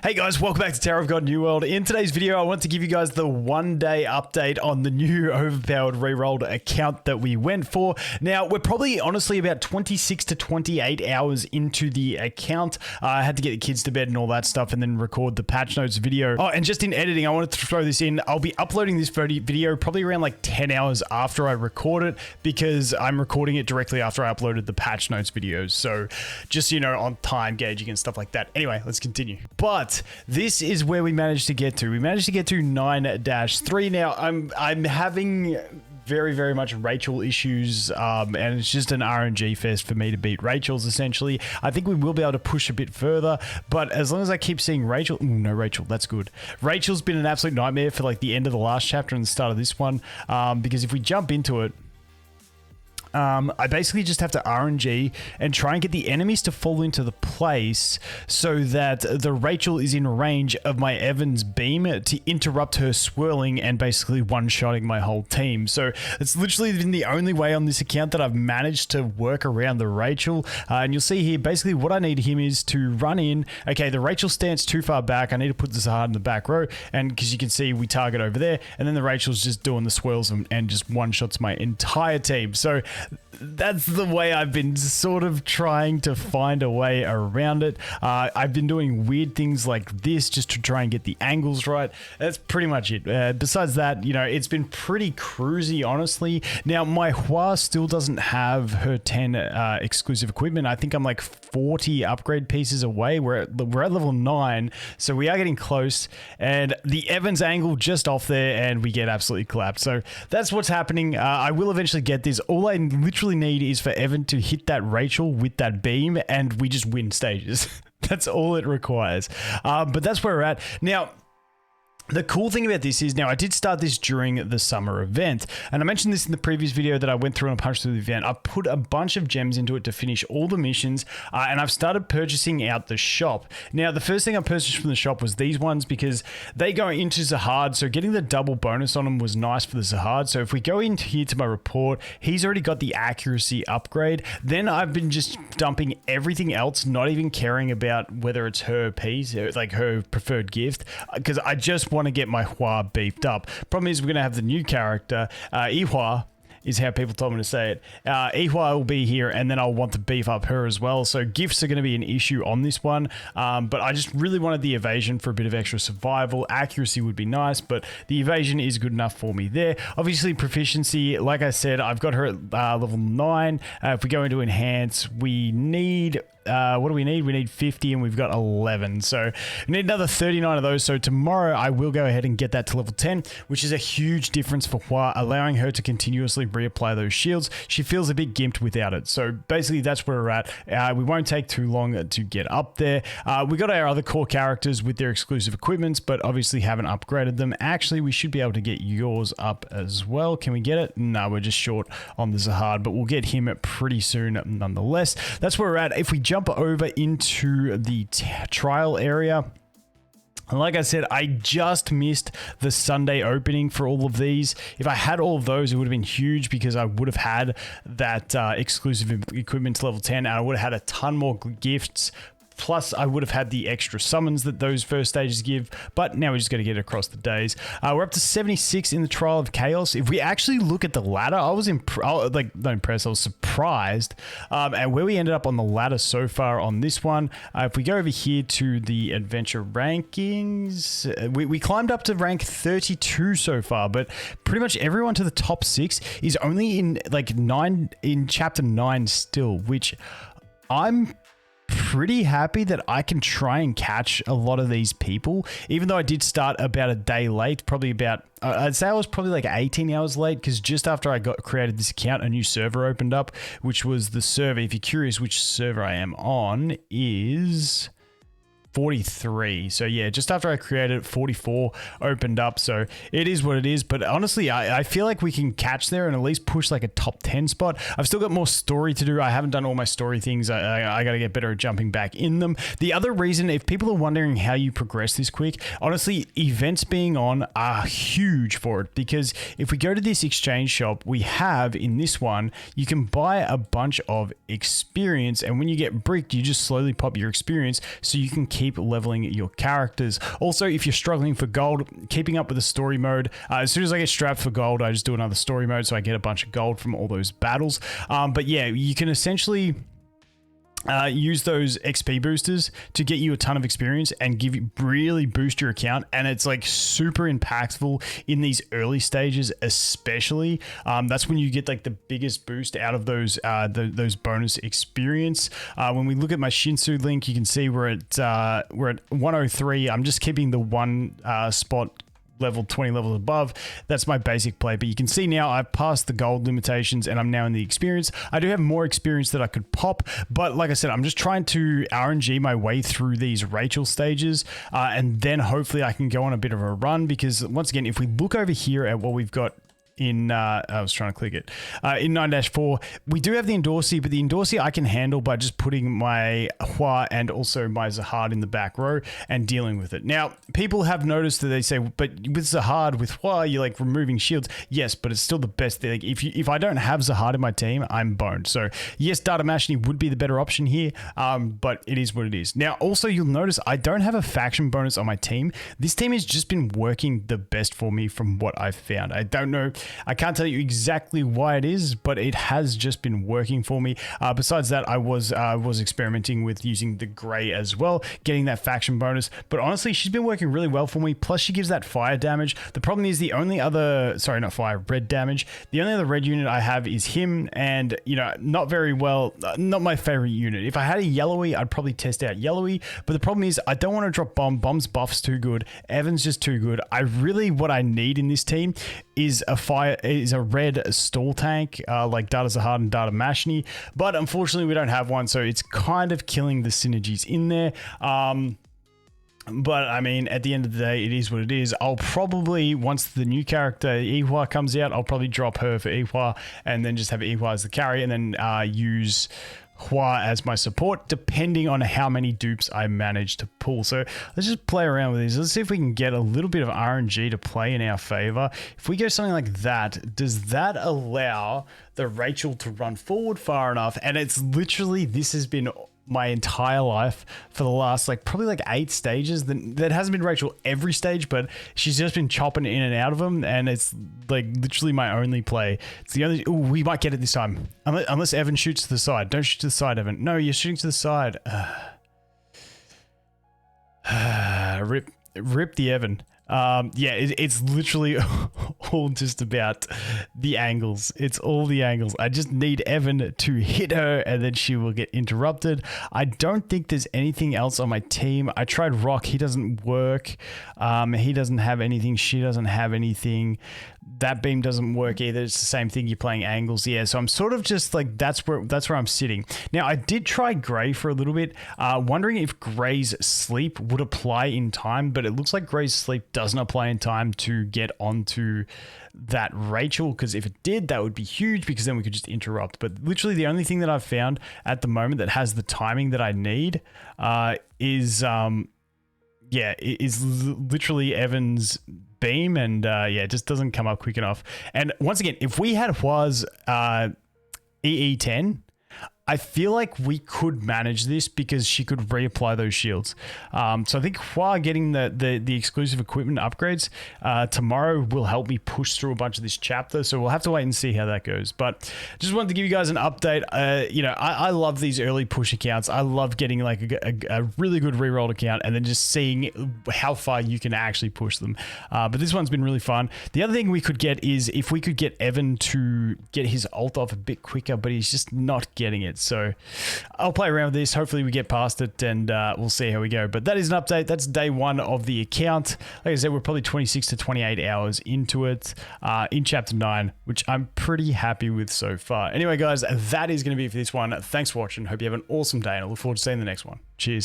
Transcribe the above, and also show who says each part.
Speaker 1: Hey guys, welcome back to Tower of God New World. In today's video, I want to give you guys the one-day update on the new overpowered rerolled account that we went for. Now, we're probably honestly about 26 to 28 hours into the account. I had to get the kids to bed and all that stuff and then record the patch notes video. Oh, and just in editing, I wanted to throw this in. I'll be uploading this video probably around like 10 hours after I record it because I'm recording it directly after I uploaded the patch notes videos. So just, you know, on time gauging and stuff like that. Anyway, let's continue. But this is where we managed to get to. We managed to get to 9-3. Now, I'm having very much Rachel issues, and it's just an RNG fest for me to beat Rachel's, essentially. I think we will be able to push a bit further, but as long as I keep seeing Rachel... Ooh, no Rachel, that's good. Rachel's been an absolute nightmare for like the end of the last chapter and the start of this one, because if we jump into it, I basically just have to RNG and try and get the enemies to fall into the place so that the Rachel is in range of my Evans beam to interrupt her swirling and basically one-shotting my whole team. So it's literally been the only way on this account that I've managed to work around the Rachel. And you'll see here, basically what I need him is to run in. Okay, the Rachel stance too far back. I need to put the Zahard in the back row. And because you can see we target over there. And then the Rachel's just doing the swirls and just one-shots my entire team. So that's the way I've been sort of trying to find a way around it. I've been doing weird things like this just to try and get the angles right. That's pretty much it. Besides that, you know, it's been pretty cruisy, honestly. Now, my Hua still doesn't have her 10 exclusive equipment. I think I'm like 40 upgrade pieces away. We're at level 9, so we are getting close. And the Evans angle just off there, and we get absolutely clapped. So that's what's happening. I will eventually get this. All I literally need is for Evan to hit that Rachel with that beam and we just win stages. That's all it requires. But that's where we're at. Now, the cool thing about this is, now I did start this during the summer event, and I mentioned this in the previous video that I went through and punched through the event. I put a bunch of gems into it to finish all the missions, and I've started purchasing out the shop. Now, the first thing I purchased from the shop was these ones because they go into Zahard, so getting the double bonus on them was nice for the Zahard. So if we go into here to my report, he's already got the accuracy upgrade. Then I've been just dumping everything else, not even caring about whether it's her piece, like her preferred gift, because I just want to get my Hua beefed up. Problem is, we're going to have the new character, Ihua is how people told me to say it. Ihua will be here, and then I'll want to beef up her as well. So gifts are going to be an issue on this one, but I just really wanted the evasion for a bit of extra survival. Accuracy would be nice, but the evasion is good enough for me there. Obviously, proficiency, like I said, I've got her at level 9. If we go into enhance, we need... what do we need? We need 50 and we've got 11. So we need another 39 of those. So tomorrow I will go ahead and get that to level 10, which is a huge difference for Hua, allowing her to continuously reapply those shields. She feels a bit gimped without it. So basically that's where we're at. We won't take too long to get up there. We got our other core characters with their exclusive equipments, but obviously haven't upgraded them. Actually, we should be able to get yours up as well. Can we get it? No, we're just short on the Zahard, but we'll get him pretty soon nonetheless. That's where we're at. If we jump over into the trial area, and like I said, I just missed the Sunday opening for all of these. If I had all of those, it would have been huge because I would have had that exclusive equipment to level 10, and I would have had a ton more gifts. Plus, I would have had the extra summons that those first stages give, but now we just got to get across the days. We're up to 76 in the Trial of Chaos. If we actually look at the ladder, I was not impressed, I was surprised at where we ended up on the ladder so far on this one. If we go over here to the adventure rankings, we climbed up to rank 32 so far, but pretty much everyone to the top 6 is only in like chapter 9 still, which I'm pretty happy that I can try and catch a lot of these people, even though I did start about a day late, probably about, I'd say I was probably like 18 hours late, because just after I created this account, a new server opened up, which was the server, if you're curious which server I am on, is 43. So yeah, just after I created it, 44 opened up. So it is what it is. But honestly, I feel like we can catch there and at least push like a top 10 spot. I've still got more story to do. I haven't done all my story things. I got to get better at jumping back in them. The other reason, if people are wondering how you progress this quick, honestly, events being on are huge for it, because if we go to this exchange shop, we have in this one, you can buy a bunch of experience, and when you get bricked, you just slowly pop your experience so you can keep keep leveling your characters. Also, if you're struggling for gold, keeping up with the story mode, as soon as I get strapped for gold, I just do another story mode so I get a bunch of gold from all those battles. But yeah, you can essentially use those XP boosters to get you a ton of experience and really boost your account, and it's like super impactful in these early stages, especially. That's when you get like the biggest boost out of those bonus experience. When we look at my Shinsu link, you can see we're at 103. I'm just keeping the one spot level 20 levels above. That's my basic play, but you can see now I've passed the gold limitations and I'm now in the experience. I do have more experience that I could pop, but like I said, I'm just trying to RNG my way through these Rachel stages, and then hopefully I can go on a bit of a run, because once again, if we look over here at what we've got in I was trying to click it in 9-4, we do have the Endorsi, but the Endorsi I can handle by just putting my Hua and also my Zahard in the back row and dealing with it. Now, people have noticed that they say, but with Zahard, with Hua, you're like removing shields. Yes, but it's still the best thing. Like, if I don't have Zahard in my team, I'm boned. So yes, Data Mashini would be the better option here, but it is what it is. Now, also, you'll notice I don't have a faction bonus on my team. This team has just been working the best for me from what I've found. I don't know, I can't tell you exactly why it is, but it has just been working for me. Besides that, I was experimenting with using the Grey as well, getting that faction bonus. But honestly, she's been working really well for me. Plus, she gives that fire damage. The problem is the only other, sorry, not fire, red damage. The only other red unit I have is him, and you know, not very well, not my favorite unit. If I had a yellowy, I'd probably test out yellowy. But the problem is I don't want to drop bomb. Bomb's buff's too good. Evan's just too good. What I need in this team is a red stall tank, like Data Zahard and Data Mashini, but unfortunately we don't have one, so it's kind of killing the synergies in there. But I mean, at the end of the day, it is what it is. I'll probably, once the new character Ihua comes out, I'll probably drop her for Ihua and then just have Ihua as the carry, and then use Hua as my support, depending on how many dupes I manage to pull. So let's just play around with these. Let's see if we can get a little bit of RNG to play in our favor. If we go something like that, does that allow the Rachel to run forward far enough? And it's literally, this has been my entire life for the last probably 8 stages. That hasn't been Rachel every stage, but she's just been chopping in and out of them, and it's like literally my only play. It's the only. Ooh, we might get it this time, unless Evan shoots to the side. Don't shoot to the side, Evan. No, you're shooting to the side. Rip the Evan. Yeah, it's literally all just about the angles. It's all the angles. I just need Evan to hit her and then she will get interrupted. I don't think there's anything else on my team. I tried Rock. He doesn't work. He doesn't have anything. She doesn't have anything. That beam doesn't work either. It's the same thing. You're playing angles. Yeah, so I'm sort of just like, that's where I'm sitting. Now, I did try Grey for a little bit, wondering if Grey's sleep would apply in time, but it looks like Grey's sleep doesn't apply in time to get onto that Rachel, because if it did, that would be huge, because then we could just interrupt. But literally the only thing that I've found at the moment that has the timing that I need is literally Evan's beam, and it just doesn't come up quick enough. And once again, if we had Hua's EE10, I feel like we could manage this because she could reapply those shields. So I think Hua getting the exclusive equipment upgrades tomorrow will help me push through a bunch of this chapter. So we'll have to wait and see how that goes. But just wanted to give you guys an update. I love these early push accounts. I love getting like a really good rerolled account and then just seeing how far you can actually push them. But this one's been really fun. The other thing we could get is if we could get Evan to get his ult off a bit quicker, but he's just not getting it. So I'll play around with this. Hopefully we get past it, and we'll see how we go. But that is an update. That's day 1 of the account. Like I said, we're probably 26 to 28 hours into it in chapter 9, which I'm pretty happy with so far. Anyway, guys, that is going to be it for this one. Thanks for watching. Hope you have an awesome day, and I look forward to seeing the next one. Cheers.